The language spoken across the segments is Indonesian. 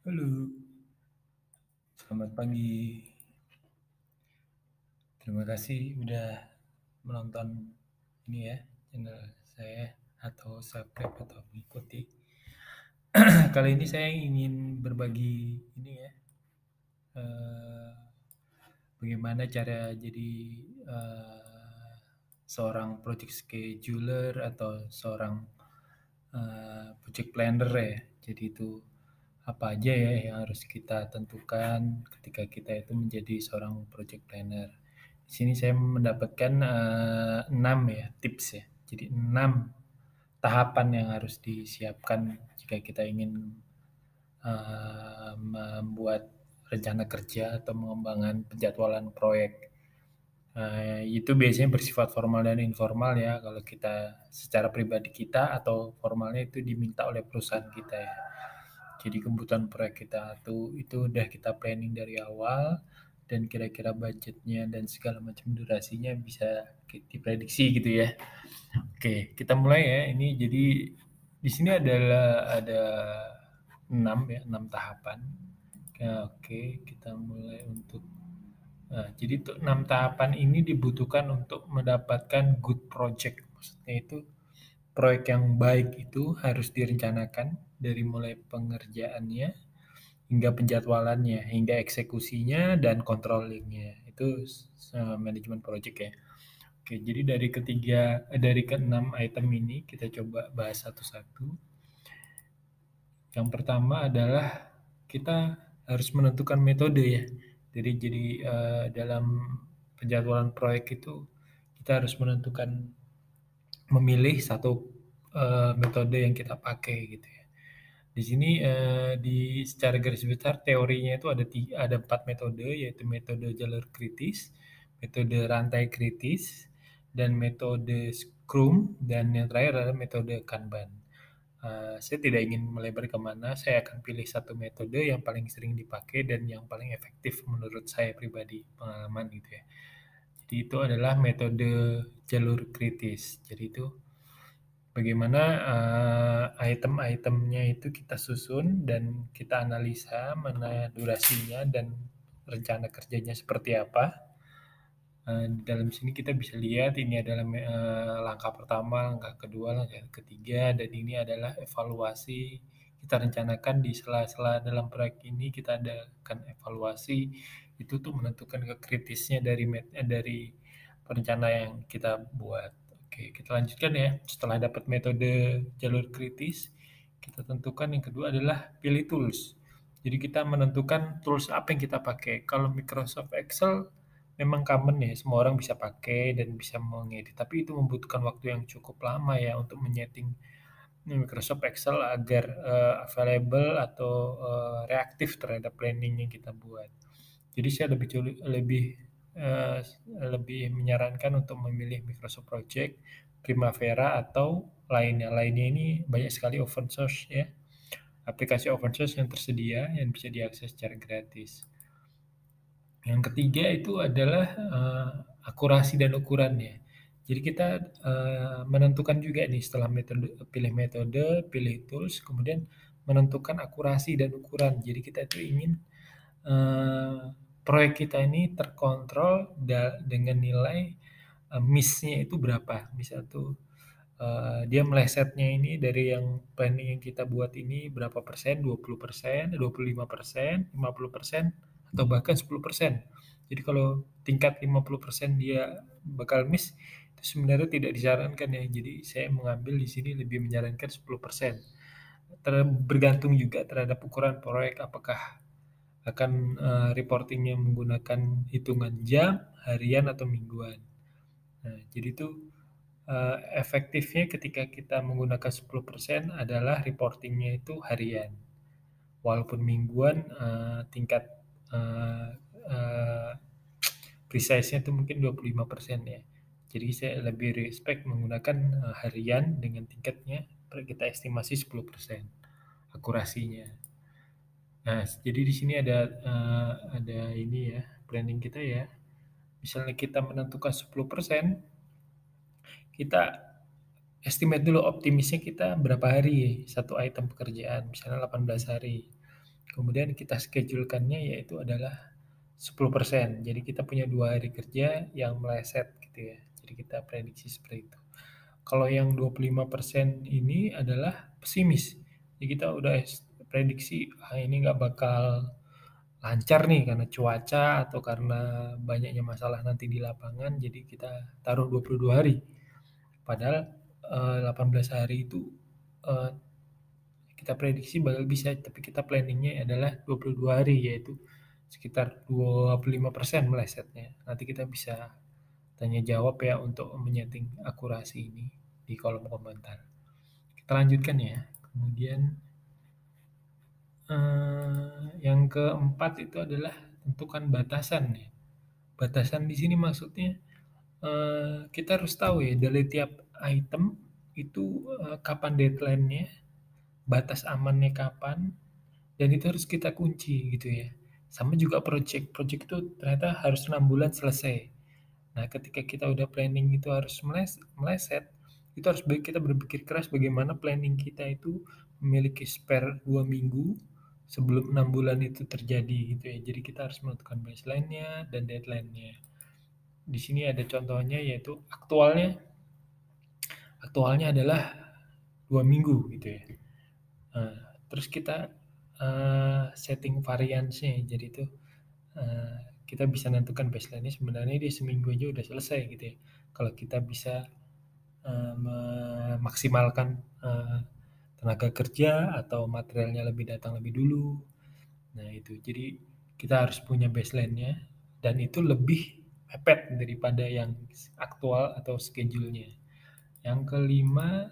Halo, selamat pagi. Terima kasih udah menonton ini ya, channel saya atau subscribe atau mengikuti. Kali ini saya ingin berbagi ini ya, eh, bagaimana cara jadi seorang project scheduler atau seorang project planner ya. Jadi itu apa aja ya yang harus kita tentukan ketika kita itu menjadi seorang project planner. Di sini saya mendapatkan 6 ya tips ya. Jadi 6 tahapan yang harus disiapkan jika kita ingin membuat rencana kerja atau mengembangkan penjadwalan proyek. Itu biasanya bersifat formal dan informal ya. Kalau kita secara pribadi kita atau formalnya itu diminta oleh perusahaan kita ya. Jadi kebutuhan proyek kita itu udah kita planning dari awal dan kira-kira budgetnya dan segala macam durasinya bisa diprediksi gitu ya. Oke, kita mulai ya. Ini jadi di sini ada 6 ya, 6 tahapan. Oke, kita mulai untuk jadi untuk 6 tahapan ini dibutuhkan untuk mendapatkan good project. Maksudnya itu proyek yang baik itu harus direncanakan dari mulai pengerjaannya hingga penjadwalannya, hingga eksekusinya dan controllingnya. Itu manajemen project ya. Oke, jadi dari keenam item ini kita coba bahas satu-satu. Yang pertama adalah kita harus menentukan metode ya. Jadi dalam penjadwalan proyek itu kita harus memilih satu metode yang kita pakai gitu ya. Di sini secara garis besar teorinya itu ada 4 metode, yaitu metode jalur kritis, metode rantai kritis, dan metode Scrum, dan yang terakhir adalah metode Kanban. Saya tidak ingin melebar kemana, saya akan pilih satu metode yang paling sering dipakai dan yang paling efektif menurut saya pribadi, pengalaman gitu ya. Jadi itu adalah metode jalur kritis. Jadi itu bagaimana item-itemnya itu kita susun dan kita analisa mana durasinya dan rencana kerjanya seperti apa. Di dalam sini kita bisa lihat ini adalah langkah pertama, langkah kedua, langkah ketiga, dan ini adalah evaluasi. Kita rencanakan di sela-sela dalam proyek ini kita adakan evaluasi. Itu tuh menentukan kekritisnya dari perencanaan yang kita buat. Oke, kita lanjutkan ya. Setelah dapat metode jalur kritis, kita tentukan yang kedua adalah pilih tools. Jadi kita menentukan tools apa yang kita pakai. Kalau Microsoft Excel memang common ya, semua orang bisa pakai dan bisa mengedit, tapi itu membutuhkan waktu yang cukup lama ya untuk menyeting Microsoft Excel agar available atau reaktif terhadap planning yang kita buat. Jadi saya eh, lebih menyarankan untuk memilih Microsoft Project, Primavera atau lainnya. Lainnya ini banyak sekali open source ya, aplikasi open source yang tersedia yang bisa diakses secara gratis. Yang ketiga itu adalah akurasi dan ukurannya. Jadi kita menentukan juga nih setelah metode, pilih tools, kemudian menentukan akurasi dan ukuran. Jadi kita itu ingin proyek kita ini terkontrol dengan nilai miss-nya itu berapa. Misal tuh dia melesetnya ini dari yang planning yang kita buat ini berapa persen, 20%, 25%, 50%, atau bahkan 10%. Jadi kalau tingkat 50% dia bakal miss, itu sebenarnya tidak disarankan ya. Jadi saya mengambil di sini lebih menyarankan 10%. Bergantung juga terhadap ukuran proyek, apakah akan reportingnya menggunakan hitungan jam, harian, atau mingguan. Nah, jadi itu efektifnya ketika kita menggunakan 10% adalah reportingnya itu harian. Walaupun mingguan tingkat uh, uh, precise-nya itu mungkin 25% ya. Jadi saya lebih respect menggunakan harian dengan tingkatnya kita estimasi 10% akurasinya. Nah, jadi di sini ada ini ya, planning kita ya. Misalnya kita menentukan 10%, kita estimate dulu optimisnya kita berapa hari satu item pekerjaan, misalnya 18 hari. Kemudian kita schedulekannya yaitu adalah 10%. Jadi kita punya 2 hari kerja yang meleset gitu ya. Jadi kita prediksi seperti itu. Kalau yang 25% ini adalah pesimis. Jadi kita udah prediksi, ini nggak bakal lancar nih karena cuaca atau karena banyaknya masalah nanti di lapangan, jadi kita taruh 22 hari. Padahal 18 hari itu kita prediksi bakal bisa, tapi kita planningnya adalah 22 hari, yaitu sekitar 25% melesetnya. Nanti kita bisa tanya jawab ya untuk menyeting akurasi ini di kolom komentar. Kita lanjutkan ya. Kemudian yang keempat itu adalah tentukan batasan ya. Batasan di sini maksudnya kita harus tahu ya dari tiap item itu kapan deadline-nya, batas amannya kapan, dan itu harus kita kunci gitu ya. Sama juga project itu ternyata harus 6 bulan selesai. Nah, ketika kita udah planning itu harus meleset, itu harus kita berpikir keras bagaimana planning kita itu memiliki spare 2 minggu sebelum 6 bulan itu terjadi gitu ya. Jadi kita harus menentukan baseline-nya dan deadline-nya. Di sini ada contohnya yaitu aktualnya adalah 2 minggu gitu ya. Nah, terus kita setting variance-nya. Jadi itu kita bisa menentukan baseline-nya sebenarnya di seminggu aja udah selesai gitu ya. Kalau kita bisa memaksimalkan tenaga kerja atau materialnya datang lebih dulu. Nah itu, jadi kita harus punya baseline-nya dan itu lebih mepet daripada yang aktual atau schedule-nya. Yang kelima,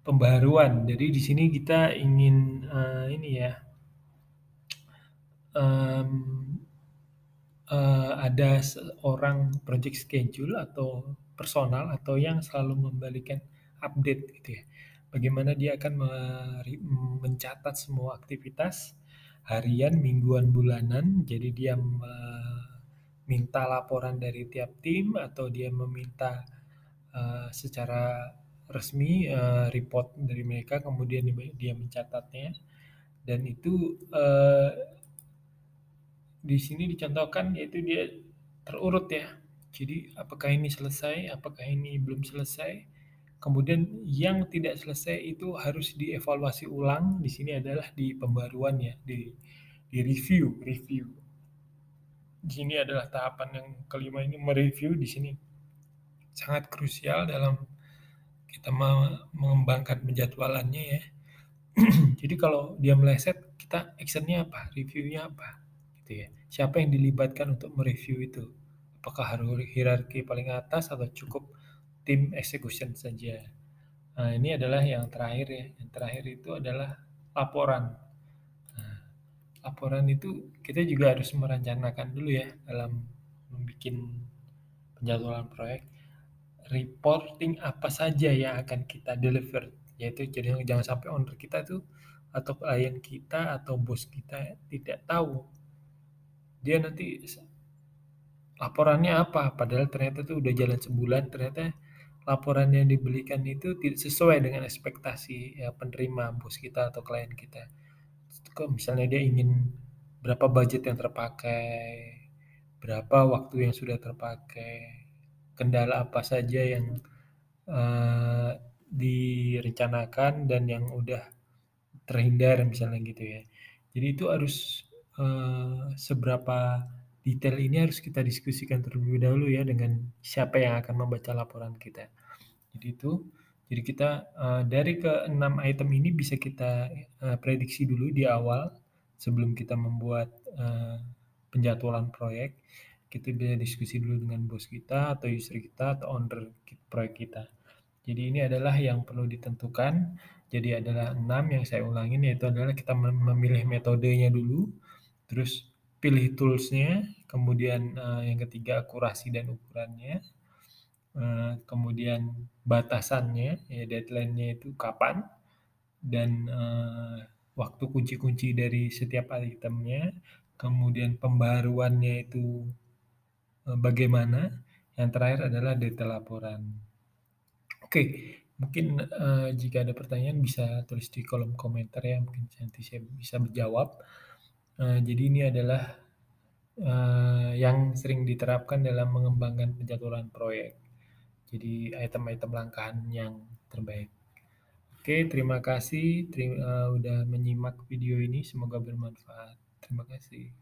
pembaruan. Jadi di sini kita ingin ini ya, ada seorang project schedule atau personal atau yang selalu memberikan update gitu ya. Bagaimana dia akan mencatat semua aktivitas harian, mingguan, bulanan. Jadi dia minta laporan dari tiap tim atau dia meminta secara resmi report dari mereka, kemudian dia mencatatnya. Dan itu di sini dicontohkan yaitu dia terurut ya. Jadi apakah ini selesai, apakah ini belum selesai. Kemudian yang tidak selesai itu harus dievaluasi ulang. Di sini adalah di pembaruan ya, di review. Di sini adalah tahapan yang kelima ini, mereview. Di sini sangat krusial dalam kita mengembangkan penjadwalannya ya. Jadi kalau dia meleset, kita actionnya apa, reviewnya apa, gitu ya. Siapa yang dilibatkan untuk mereview itu? Apakah harus hierarki paling atas atau cukup tim execution saja? Nah, ini adalah yang terakhir ya. Yang terakhir itu adalah laporan. Nah, laporan itu kita juga harus merencanakan dulu ya dalam membuat penjadwalan proyek. Reporting apa saja yang akan kita deliver, yaitu jadi jangan sampai owner kita tuh atau klien kita atau bos kita tidak tahu dia nanti laporannya apa, padahal ternyata tuh udah jalan sebulan, ternyata laporan yang diberikan itu tidak sesuai dengan ekspektasi ya, penerima bos kita atau klien kita. Kok misalnya dia ingin berapa budget yang terpakai, berapa waktu yang sudah terpakai, kendala apa saja yang direncanakan dan yang udah terhindar misalnya gitu ya. Jadi itu harus seberapa detail ini harus kita diskusikan terlebih dahulu ya dengan siapa yang akan membaca laporan kita. Jadi itu, jadi kita dari ke-6 item ini bisa kita prediksi dulu di awal sebelum kita membuat penjadwalan proyek. Kita bisa diskusi dulu dengan bos kita atau user kita atau owner proyek kita. Jadi ini adalah yang perlu ditentukan. Jadi adalah 6 yang saya ulangin, yaitu adalah kita memilih metodenya dulu, terus pilih toolsnya, kemudian yang ketiga akurasi dan ukurannya, kemudian batasannya, ya deadline-nya itu kapan, dan waktu kunci-kunci dari setiap itemnya, kemudian pembaruannya itu bagaimana, yang terakhir adalah detail laporan. Oke, mungkin jika ada pertanyaan bisa tulis di kolom komentar ya, mungkin nanti saya bisa menjawab. Jadi ini adalah yang sering diterapkan dalam mengembangkan penjadwalan proyek. Jadi item-item langkahan yang terbaik. Oke, terima kasih udah menyimak video ini, semoga bermanfaat. Terima kasih.